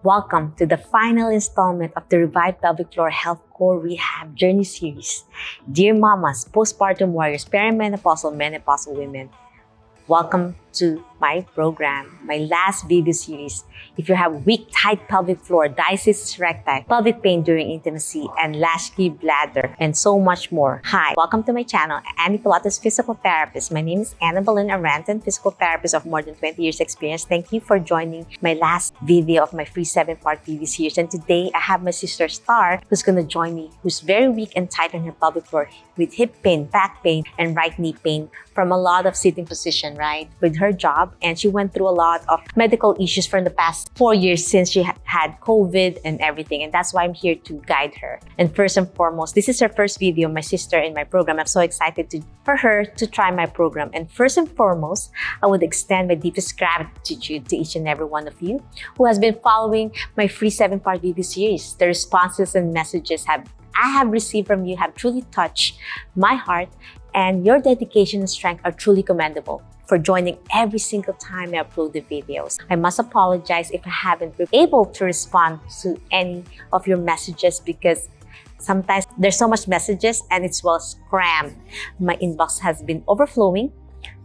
Welcome to the final installment of the Revive Pelvic Floor Health Core Rehab Journey Series. Dear mamas, postpartum warriors, perimenopausal, menopausal women, welcome to my program, my last video series. If you have weak, tight pelvic floor, diastasis recti, pelvic pain during intimacy, and latchkey bladder, and so much more. Hi, welcome to my channel, Annie Pilates Physical Therapist. My name is Anna Balin Arantan, physical therapist of more than 20 years experience. Thank you for joining my last video of my free 7-part video series. And today, I have my sister Star, who's gonna join me, who's very weak and tight on her pelvic floor with hip pain, back pain, and right knee pain from a lot of sitting position, right? With her job, and she went through a lot of medical issues from the past 4 years since she had COVID and everything, and that's why I'm here to guide her. And first and foremost, this is her first video, my sister, in my program. I'm so excited for her to try my program. And first and foremost, I would extend my deepest gratitude to each and every one of you who has been following my free 7-part video series. The responses and messages I have received from you have truly touched my heart, and your dedication and strength are truly commendable for joining every single time I upload the videos. I must apologize if I haven't been able to respond to any of your messages because sometimes there's so much messages and it's well crammed. My inbox has been overflowing,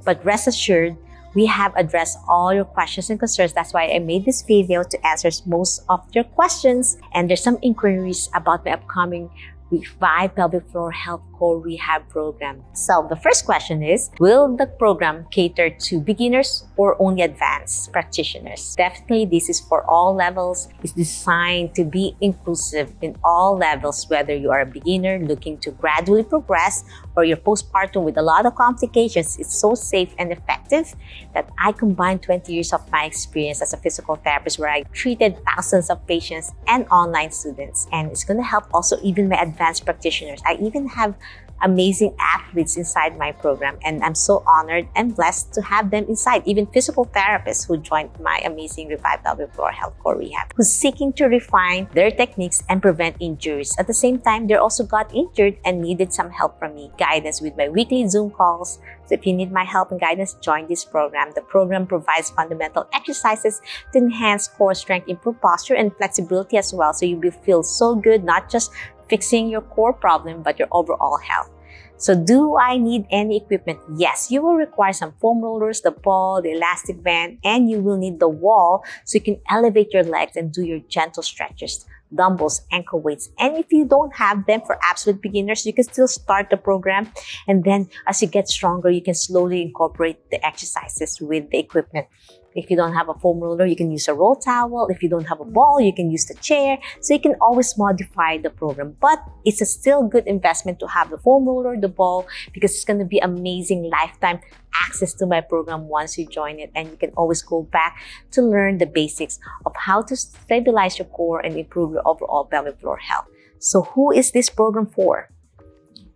but rest assured, we have addressed all your questions and concerns. That's why I made this video to answer most of your questions. And there's some inquiries about my upcoming Revive Pelvic Floor Health Core Rehab program. So the first question is, will the program cater to beginners or only advanced practitioners? Definitely, this is for all levels. It's designed to be inclusive in all levels, whether you are a beginner looking to gradually progress or you're postpartum with a lot of complications. It's so safe and effective that I combined 20 years of my experience as a physical therapist where I treated thousands of patients and online students. And it's going to help also even my advanced practitioners. I even have amazing athletes inside my program, and I'm so honored and blessed to have them inside, even physical therapists who joined my amazing Revive Pelvic Floor Health Core Rehab, who's seeking to refine their techniques and prevent injuries. At the same time, they also got injured and needed some help from me, guidance with my weekly Zoom calls. So if you need my help and guidance, join this program. The program provides fundamental exercises to enhance core strength, improve posture, and flexibility as well. So you'll feel so good, not just fixing your core problem, but your overall health. So do I need any equipment? Yes, you will require some foam rollers, the ball, the elastic band, and you will need the wall so you can elevate your legs and do your gentle stretches, dumbbells, ankle weights. And if you don't have them for absolute beginners, you can still start the program. And then as you get stronger, you can slowly incorporate the exercises with the equipment. If you don't have a foam roller, you can use a roll towel. If you don't have a ball, you can use the chair. So you can always modify the program. But it's a still good investment to have the foam roller, the ball, because it's going to be amazing lifetime access to my program once you join it. And you can always go back to learn the basics of how to stabilize your core and improve your overall pelvic floor health. So who is this program for?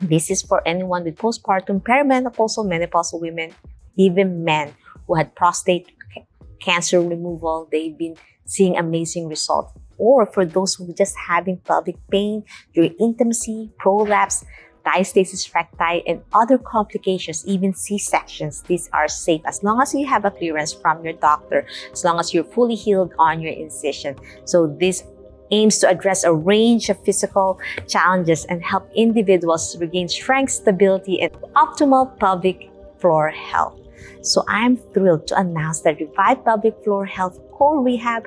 This is for anyone with postpartum, perimenopausal, menopausal women, even men who had prostate cancer removal. They've been seeing amazing results. Or for those who are just having pelvic pain during intimacy, prolapse, diastasis recti, and other complications, even C-sections. These are safe as long as you have a clearance from your doctor, as long as you're fully healed on your incision. So this aims to address a range of physical challenges and help individuals regain strength, stability, and optimal pelvic floor health. So I'm thrilled to announce that Revive Pelvic Floor Health Core Rehab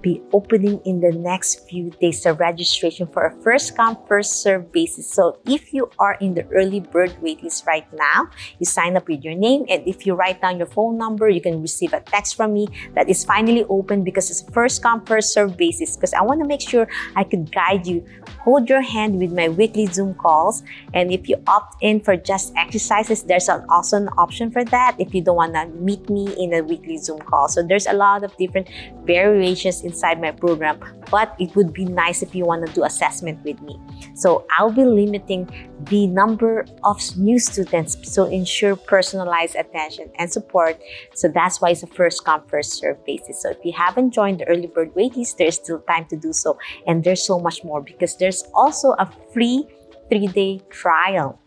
be opening in the next few days. The registration for a first-come, first-served basis. So if you are in the early bird waitlist right now, you sign up with your name, and if you write down your phone number, you can receive a text from me that is finally open because it's a first-come, first-served basis. Because I want to make sure I could guide you, hold your hand with my weekly Zoom calls. And if you opt in for just exercises, there's also an option for that if you don't want to meet me in a weekly Zoom call. So there's a lot of different variations inside my program, but it would be nice if you want to do assessment with me. So I'll be limiting the number of new students to ensure personalized attention and support. So that's why it's a first come, first serve basis. So if you haven't joined the early bird waitlist, there's still time to do so. And there's so much more because there's also a free 3-day trial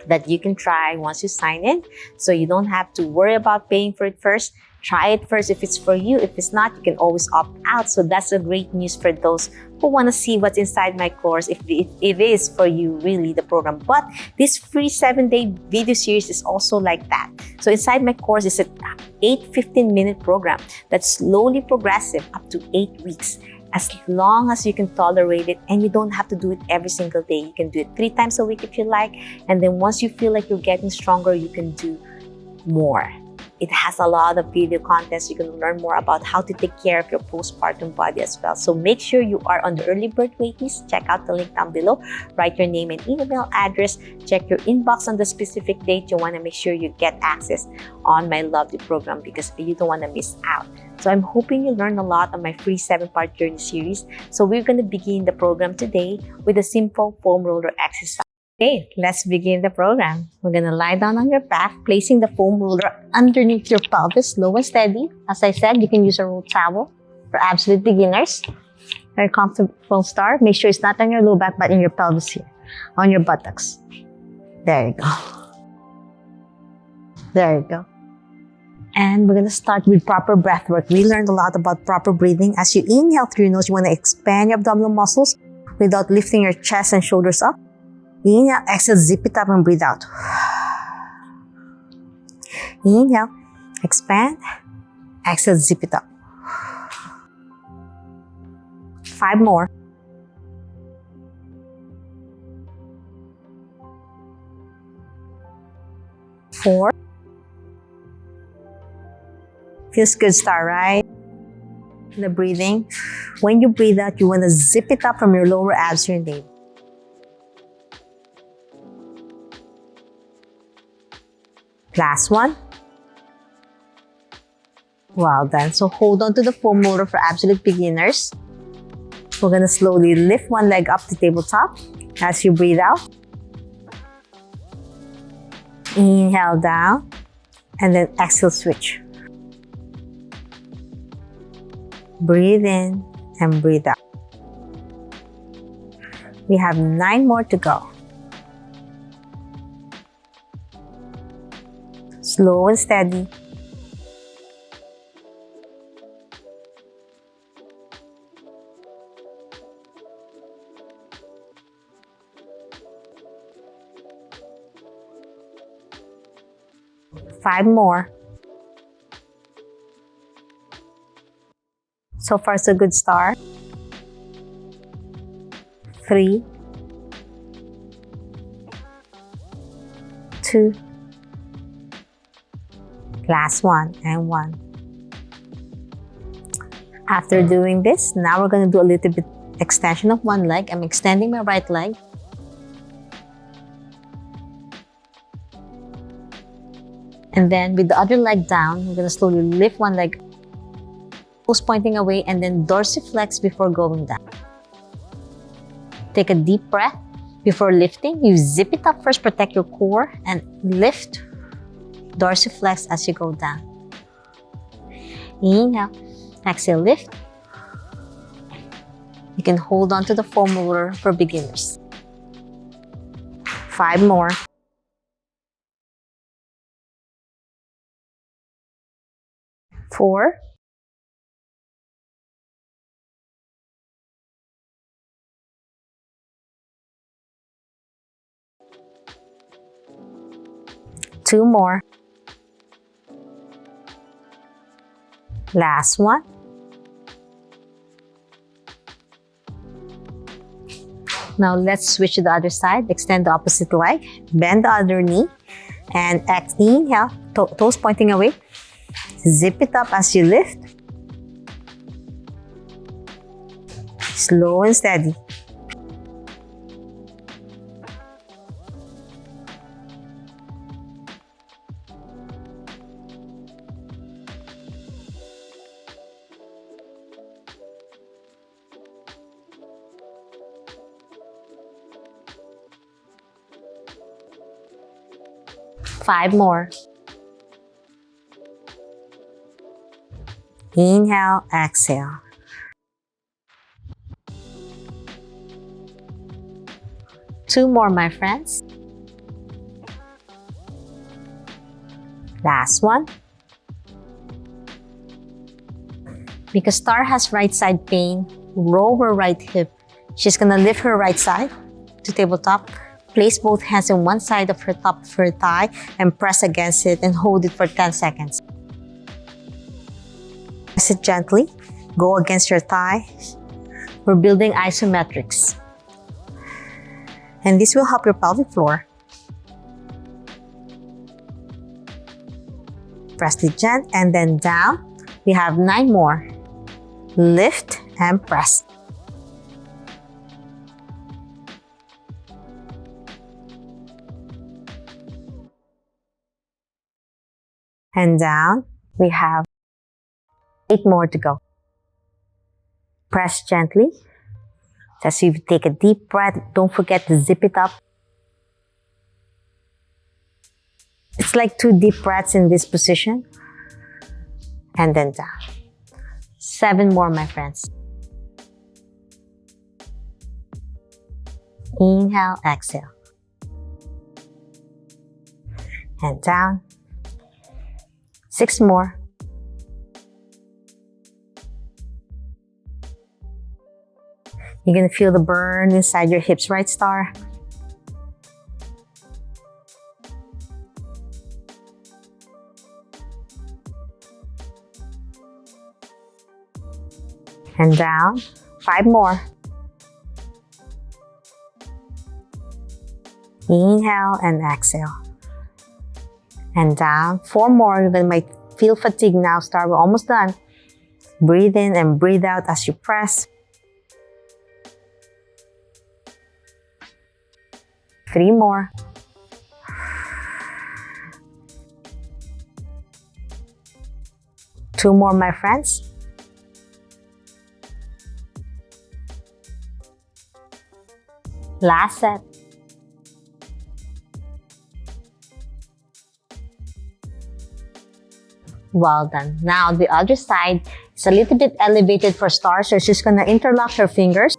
that you can try once you sign in. So you don't have to worry about paying for it first. Try it first if it's for you. If it's not, you can always opt out. So that's a great news for those who want to see what's inside my course, if it is for you, really, the program. But this free 7-day video series is also like that. So inside my course is an 15-minute program that's slowly progressive up to 8 weeks. As long as you can tolerate it, and you don't have to do it every single day. You can do it 3 times a week if you like. And then once you feel like you're getting stronger, you can do more. It has a lot of video contents. You can learn more about how to take care of your postpartum body as well. So make sure you are on the early bird wait list. Check out the link down below. Write your name and email address. Check your inbox on the specific date. You want to make sure you get access on my lovely program because you don't want to miss out. So I'm hoping you learned a lot on my free 7-part journey series. So we're going to begin the program today with a simple foam roller exercise. Okay, let's begin the program. We're going to lie down on your back, placing the foam roller underneath your pelvis, slow and steady. As I said, you can use a roll towel for absolute beginners. Very comfortable start. Make sure it's not on your low back, but in your pelvis here, on your buttocks. There you go. There you go. And we're going to start with proper breath work. We learned a lot about proper breathing. As you inhale through your nose, you want to expand your abdominal muscles without lifting your chest and shoulders up. Inhale, exhale, zip it up and breathe out. Inhale, expand, exhale, zip it up. 5 more. 4. Feels good start, right? The breathing. When you breathe out, you want to zip it up from your lower abs to your navel. Last one. Well done. So hold on to the foam roller for absolute beginners. We're going to slowly lift one leg up to tabletop as you breathe out. Inhale down and then exhale, switch. Breathe in and breathe out. We have 9 more to go. Slow and steady. Five more. So far, so good start. 3, 2, last one, and 1. After doing this, now we're going to do a little bit extension of one leg. I'm extending my right leg. And then with the other leg down, we're going to slowly lift one leg, toes pointing away, and then dorsiflex before going down. Take a deep breath before lifting. You zip it up first, protect your core, and lift, dorsiflex as you go down. Inhale, exhale, lift. You can hold on to the foam roller for beginners. 5 more. 4, 2 more. Last one. Now let's switch to the other side. Extend the opposite leg. Bend the other knee. And inhale, toes pointing away. Zip it up as you lift. Slow and steady. Five more. Inhale, exhale. Two more, my friends. Last one. Because Star has right side pain, roll her right hip. She's gonna lift her right side to tabletop. Place both hands on one side of her top of her thigh and press against it and hold it for 10 seconds. Press it gently. Go against your thigh. We're building isometrics. And this will help your pelvic floor. Press it gently and then down. We have 9 more. Lift and press. And down. We have 8 more to go. Press gently. As you take a deep breath, don't forget to zip it up. It's like 2 deep breaths in this position. And then down. 7 more, my friends. Inhale, exhale. And down. 6 more. You're gonna feel the burn inside your hips, right, Star? And down. 5 more. Inhale and exhale. And down. 4 more. You might feel fatigue now, Star. We're almost done. Breathe in and breathe out as you press. 3 more. Two more, my friends. Last set. Well done. Now the other side is a little bit elevated for Star, so she's gonna interlock her fingers.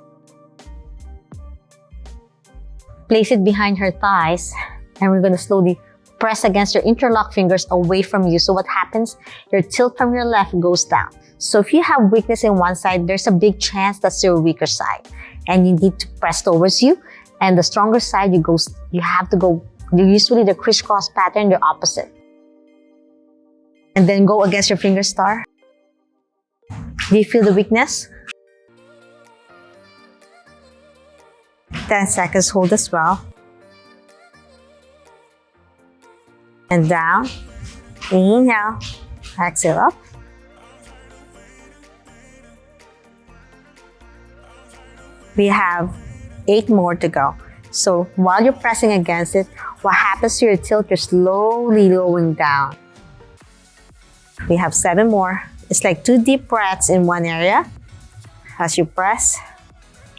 Place it behind her thighs, and we're gonna slowly press against your interlock fingers away from you. So what happens? Your tilt from your left goes down. So if you have weakness in one side, there's a big chance that's your weaker side, and you need to press towards you. And the stronger side, you have to go. Usually the crisscross pattern, the opposite. And then go against your finger, Star. Do you feel the weakness? 10 seconds, hold as well. And down. Inhale. Exhale up. We have 8 more to go. So while you're pressing against it, what happens to your tilt, you're slowly lowering down. We have 7 more. It's like 2 deep breaths in one area. As you press,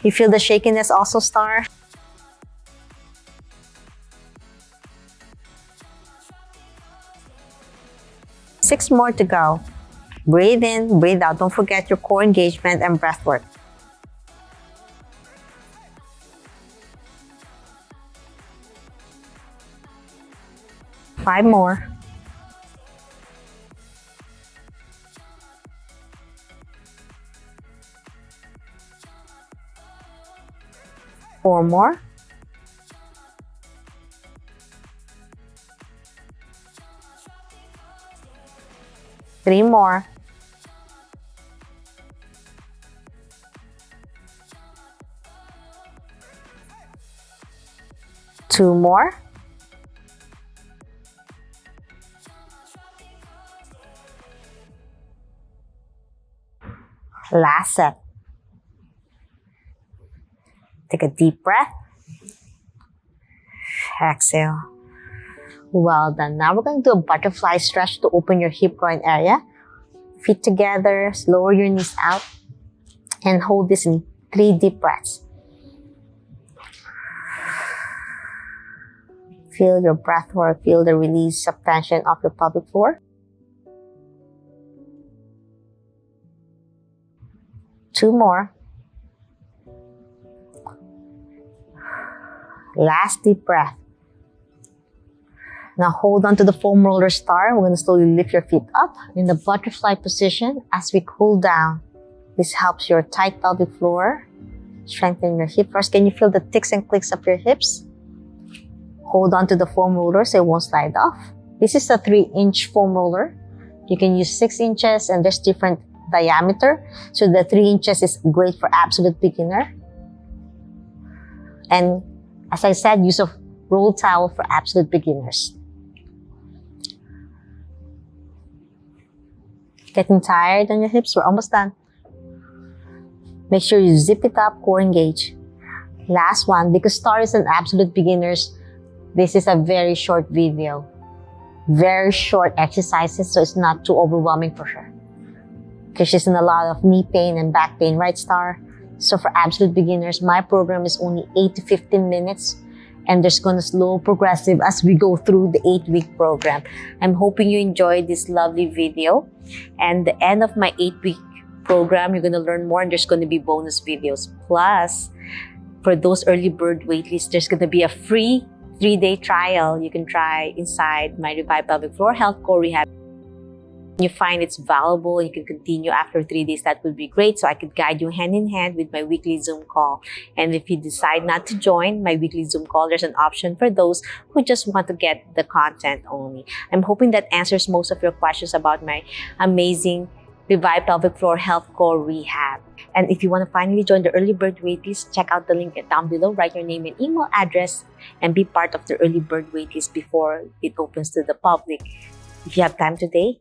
you feel the shakiness also, Star? Six more to go. Breathe in, breathe out. Don't forget your core engagement and breath work. Five more. Four more. Three more. Two more. Last set. Take a deep breath. Exhale. Well done. Now we're going to do a butterfly stretch to open your hip groin area. Feet together, lower your knees out, and hold this in 3 deep breaths. Feel your breath work, feel the release of tension of your pelvic floor. 2 more. Last deep breath. Now hold on to the foam roller, Star. We're going to slowly lift your feet up in the butterfly position as we cool down. This helps your tight pelvic floor, strengthen your hip thrust. Can you feel the ticks and clicks of your hips? Hold on to the foam roller so it won't slide off. This is a 3-inch foam roller. You can use 6 inches and there's different diameter. So the 3 inches is great for absolute beginner. And as I said, use of roll towel for absolute beginners. Getting tired on your hips? We're almost done. Make sure you zip it up, core engage. Last one, because stories and absolute beginners, this is a very short video. Very short exercises, so it's not too overwhelming for her. Because she's in a lot of knee pain and back pain, right, Star? So for absolute beginners, my program is only 8 to 15 minutes. And there's going to slow progressive as we go through the 8-week program. I'm hoping you enjoyed this lovely video. And the end of my 8-week program, you're going to learn more and there's going to be bonus videos. Plus, for those early bird waitlists, there's going to be a free 3-day trial you can try inside my Revive Pelvic Floor Health Core Rehab. You find it's valuable, you can continue after 3 days, that would be great. So I could guide you hand in hand with my weekly Zoom call. And if you decide not to join my weekly Zoom call, there's an option for those who just want to get the content only. I'm hoping that answers most of your questions about my amazing Revive Pelvic Floor Health Core Rehab. And if you want to finally join the early bird waitlist, check out the link down below. Write your name and email address and be part of the early bird waitlist before it opens to the public. If you have time today,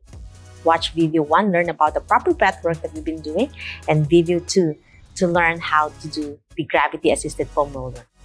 watch video 1, learn about the proper breath work that we've been doing, and video 2 to learn how to do the gravity-assisted foam roller.